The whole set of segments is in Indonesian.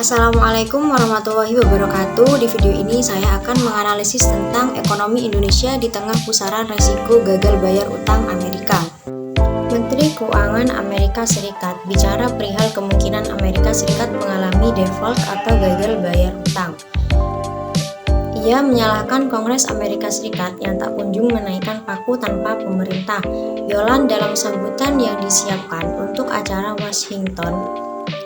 Assalamualaikum warahmatullahi wabarakatuh. Di video ini saya akan menganalisis tentang ekonomi Indonesia di tengah pusaran resiko gagal bayar utang Amerika. Menteri Keuangan Amerika Serikat bicara perihal kemungkinan Amerika Serikat mengalami default atau gagal bayar utang. Ia menyalahkan Kongres Amerika Serikat yang tak kunjung menaikkan paku tanpa pemerintah. Yolanda dalam sambutan yang disiapkan untuk acara Washington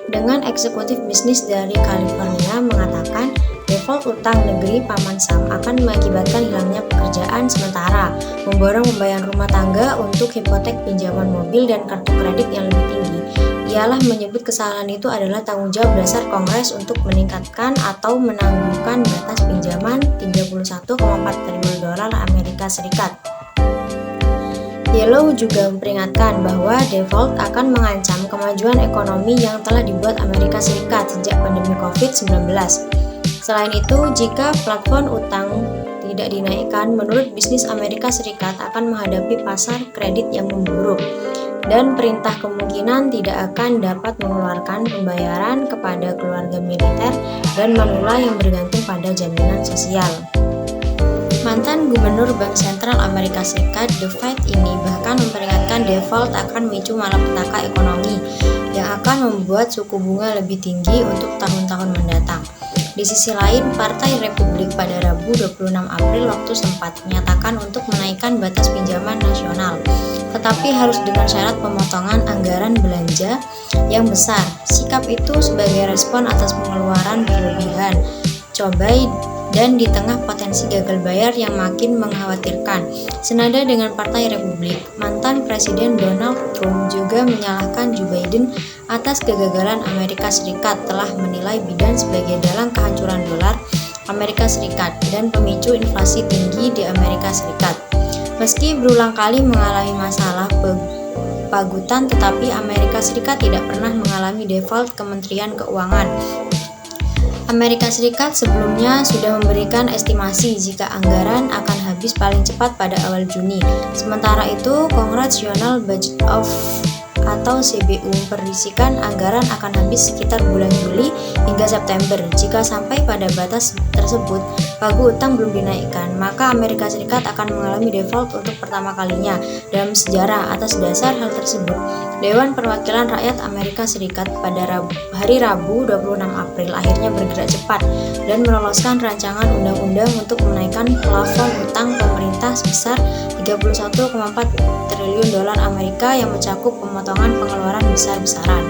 dengan eksekutif bisnis dari California mengatakan default utang negeri Paman Sam akan mengakibatkan hilangnya pekerjaan sementara, memborong pembayaran rumah tangga untuk hipotek pinjaman mobil dan kartu kredit yang lebih tinggi. Ialah menyebut kesalahan itu adalah tanggung jawab dasar Kongres untuk meningkatkan atau menangguhkan batas pinjaman $31,4 triliun Amerika Serikat. Yellow juga memperingatkan bahwa default akan mengancam kemajuan ekonomi yang telah dibuat Amerika Serikat sejak pandemi COVID-19. Selain itu, jika plafon utang tidak dinaikkan, menurut bisnis Amerika Serikat akan menghadapi pasar kredit yang memburuk dan perintah kemungkinan tidak akan dapat mengeluarkan pembayaran kepada keluarga militer dan manula yang bergantung pada jaminan sosial. Mantan Gubernur Bank Sentral Amerika Serikat, The Fed ini bahkan memperingatkan default akan memicu malapetaka ekonomi yang akan membuat suku bunga lebih tinggi untuk tahun-tahun mendatang. Di sisi lain, Partai Republik pada Rabu 26 April waktu setempat menyatakan untuk menaikkan batas pinjaman nasional, tetapi harus dengan syarat pemotongan anggaran belanja yang besar. Sikap itu sebagai respon atas pengeluaran berlebihan, cobai dan di tengah potensi gagal bayar yang makin mengkhawatirkan. Senada dengan Partai Republik, mantan Presiden Donald Trump juga menyalahkan Joe Biden atas kegagalan Amerika Serikat telah menilai Biden sebagai dalang kehancuran dolar Amerika Serikat dan pemicu inflasi tinggi di Amerika Serikat. Meski berulang kali mengalami masalah pagutan, tetapi Amerika Serikat tidak pernah mengalami default Kementerian Keuangan. Amerika Serikat sebelumnya sudah memberikan estimasi jika anggaran akan habis paling cepat pada awal Juni. Sementara itu, Congressional Budget Office atau CBU memprediksikan anggaran akan habis sekitar bulan Juli hingga September. Jika sampai pada batas tersebut, pagu utang belum dinaikkan, maka Amerika Serikat akan mengalami default untuk pertama kalinya dalam sejarah. Atas dasar hal tersebut, Dewan Perwakilan Rakyat Amerika Serikat pada hari Rabu 26 April akhirnya bergerak cepat dan meloloskan rancangan undang-undang untuk menaikkan plafon utang pemerintah sebesar $31,4 triliun Amerika yang mencakup pemotongan pengeluaran besar-besaran.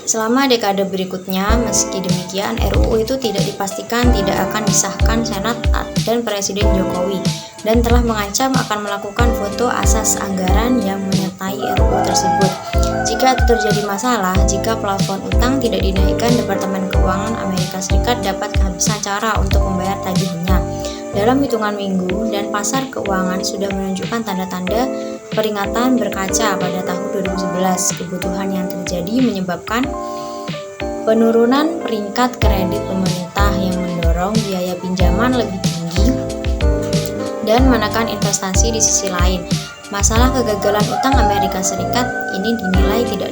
Selama dekade berikutnya, meski demikian, RUU itu tidak dipastikan tidak akan disahkan Senat dan Presiden Jokowi dan telah mengancam akan melakukan veto asas anggaran yang menyertai RUU tersebut. Jika itu terjadi masalah, jika plafon utang tidak dinaikkan, Departemen Keuangan Amerika Serikat dapat kehabisan cara untuk membayar tagihannya dalam hitungan minggu, dan pasar keuangan sudah menunjukkan tanda-tanda peringatan berkaca pada tahun 2011. Kebutuhan yang terjadi menyebabkan penurunan peringkat kredit pemerintah yang mendorong biaya pinjaman lebih tinggi dan menekan investasi. Di sisi lain, masalah kegagalan utang Amerika Serikat ini dinilai tidak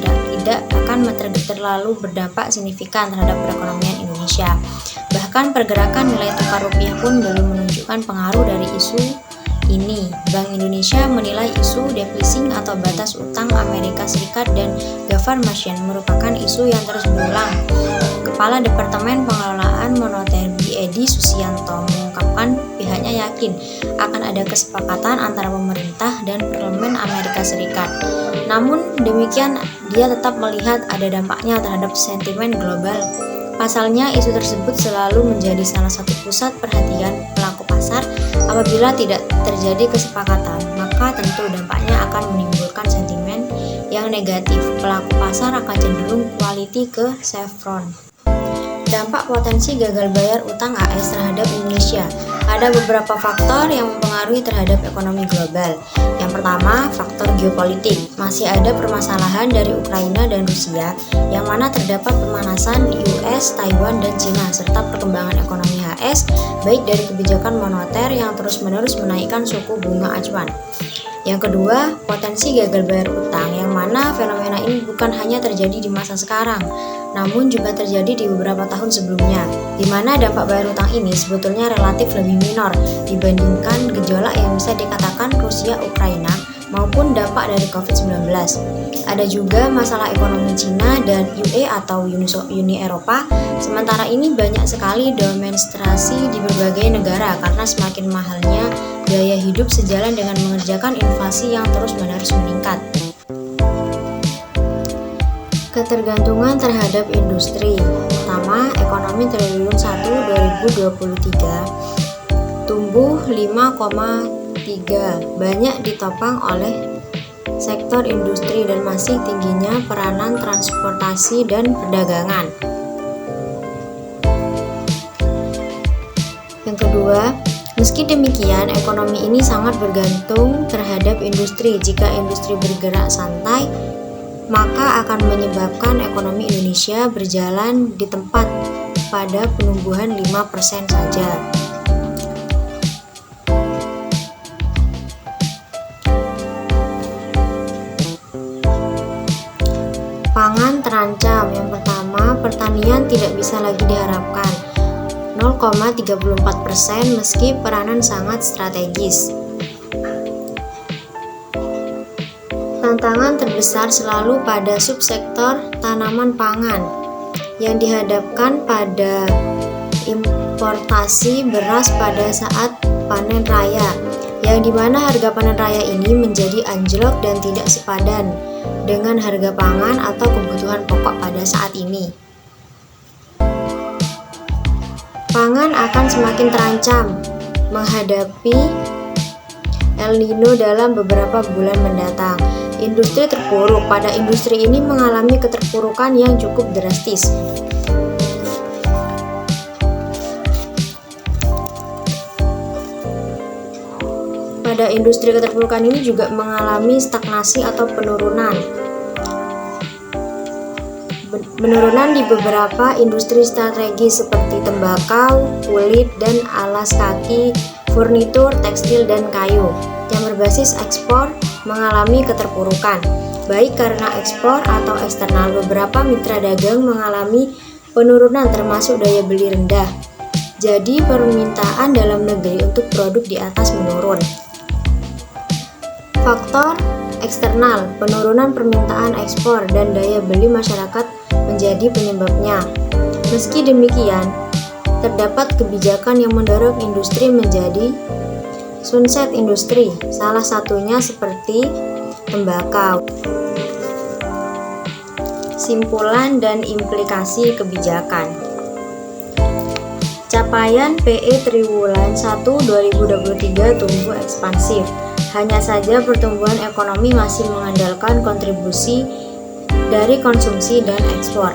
akan terlalu berdampak signifikan terhadap perekonomian Indonesia. Bahkan pergerakan nilai tukar rupiah pun belum menunjukkan pengaruh dari isu ini. Bank Indonesia menilai isu deflating atau batas utang Amerika Serikat dan Government merupakan isu yang terus berulang. Kepala Departemen Pengelolaan Moneter Edi Susianto mengungkapkan pihaknya yakin akan ada kesepakatan antara pemerintah dan parlemen Amerika Serikat. Namun demikian, dia tetap melihat ada dampaknya terhadap sentimen global. Pasalnya, isu tersebut selalu menjadi salah satu pusat perhatian pelaku pasar. Apabila tidak terjadi kesepakatan, maka tentu dampaknya akan menimbulkan sentimen yang negatif. Pelaku pasar akan cenderung quality ke Chevron. Dampak potensi gagal bayar utang AS terhadap Indonesia. Ada beberapa faktor yang mempengaruhi terhadap ekonomi global. Yang pertama, faktor geopolitik. Masih ada permasalahan dari Ukraina dan Rusia, yang mana terdapat pemanasan di US, Taiwan, dan Cina, serta perkembangan ekonomi AS, baik dari kebijakan moneter yang terus-menerus menaikkan suku bunga acuan. Yang kedua, potensi gagal bayar utang, yang mana fenomena ini bukan hanya terjadi di masa sekarang, namun juga terjadi di beberapa tahun sebelumnya, di mana dampak bayar utang ini sebetulnya relatif lebih minor dibandingkan gejolak yang bisa dikatakan Rusia-Ukraina maupun dampak dari COVID-19. Ada juga masalah ekonomi Cina dan UE atau Uni Eropa. Sementara ini banyak sekali demonstrasi di berbagai negara karena semakin mahalnya biaya hidup sejalan dengan mengerjakan inflasi yang terus-menerus meningkat. Ketergantungan terhadap industri. Pertama, ekonomi triwulan 1 2023 tumbuh 5,3, banyak ditopang oleh sektor industri dan masih tingginya peranan transportasi dan perdagangan. Yang kedua, meski demikian, ekonomi ini sangat bergantung terhadap industri. Jika industri bergerak santai, maka akan menyebabkan ekonomi Indonesia berjalan di tempat pada penumbuhan 5% saja. Pangan terancam. Yang pertama, pertanian tidak bisa lagi diharapkan 0,34% meski peranan sangat strategis. Tantangan terbesar selalu pada subsektor tanaman pangan yang dihadapkan pada importasi beras pada saat panen raya, yang dimana harga panen raya ini menjadi anjlok dan tidak sepadan dengan harga pangan atau kebutuhan pokok pada saat ini. Pangan akan semakin terancam menghadapi El Nino dalam beberapa bulan mendatang. Industri terpuruk. Pada industri ini mengalami keterpurukan yang cukup drastis. Pada industri keterpurukan ini juga mengalami stagnasi atau penurunan. Penurunan di beberapa industri strategis seperti tembakau, kulit dan alas kaki, furnitur, tekstil, dan kayu yang berbasis ekspor mengalami keterpurukan, baik karena ekspor atau eksternal. Beberapa mitra dagang mengalami penurunan termasuk daya beli rendah. Jadi permintaan dalam negeri untuk produk di atas menurun. Faktor eksternal, penurunan permintaan ekspor dan daya beli masyarakat menjadi penyebabnya. Meski demikian, terdapat kebijakan yang mendorong industri menjadi sunset industri, salah satunya seperti tembakau. Simpulan dan implikasi kebijakan. Capaian PE triwulan 1 2023 tumbuh ekspansif. Hanya saja pertumbuhan ekonomi masih mengandalkan kontribusi dari konsumsi dan ekspor.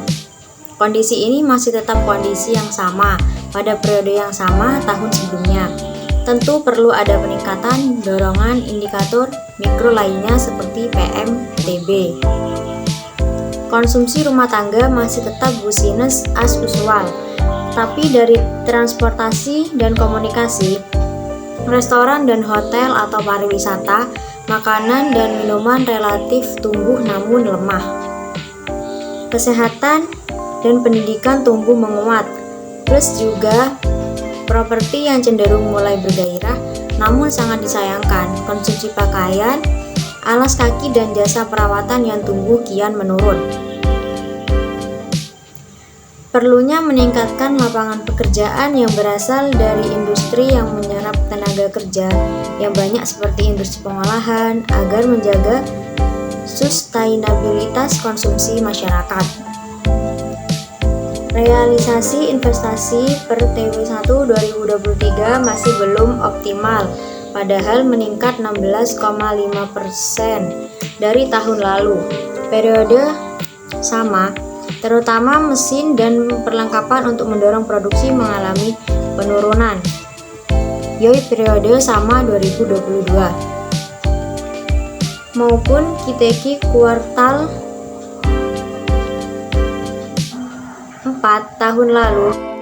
Kondisi ini masih tetap kondisi yang sama pada periode yang sama tahun sebelumnya. Tentu perlu ada peningkatan dorongan indikator mikro lainnya seperti PMTB. Konsumsi rumah tangga masih tetap business as usual, tapi dari transportasi dan komunikasi, restoran dan hotel atau pariwisata, makanan dan minuman relatif tumbuh namun lemah. Kesehatan dan pendidikan tumbuh menguat, plus juga properti yang cenderung mulai bergairah, namun sangat disayangkan konsumsi pakaian, alas kaki dan jasa perawatan yang tumbuh kian menurun. Perlunya meningkatkan lapangan pekerjaan yang berasal dari industri yang menyerap tenaga kerja yang banyak seperti industri pengolahan agar menjaga sustainabilitas konsumsi masyarakat. Realisasi investasi per TW1 2023 masih belum optimal, padahal meningkat 16,5% dari tahun lalu. Periode sama, terutama mesin dan perlengkapan untuk mendorong produksi mengalami penurunan. Yoi periode sama 2022 maupun KTQ kuartal 4 tahun lalu.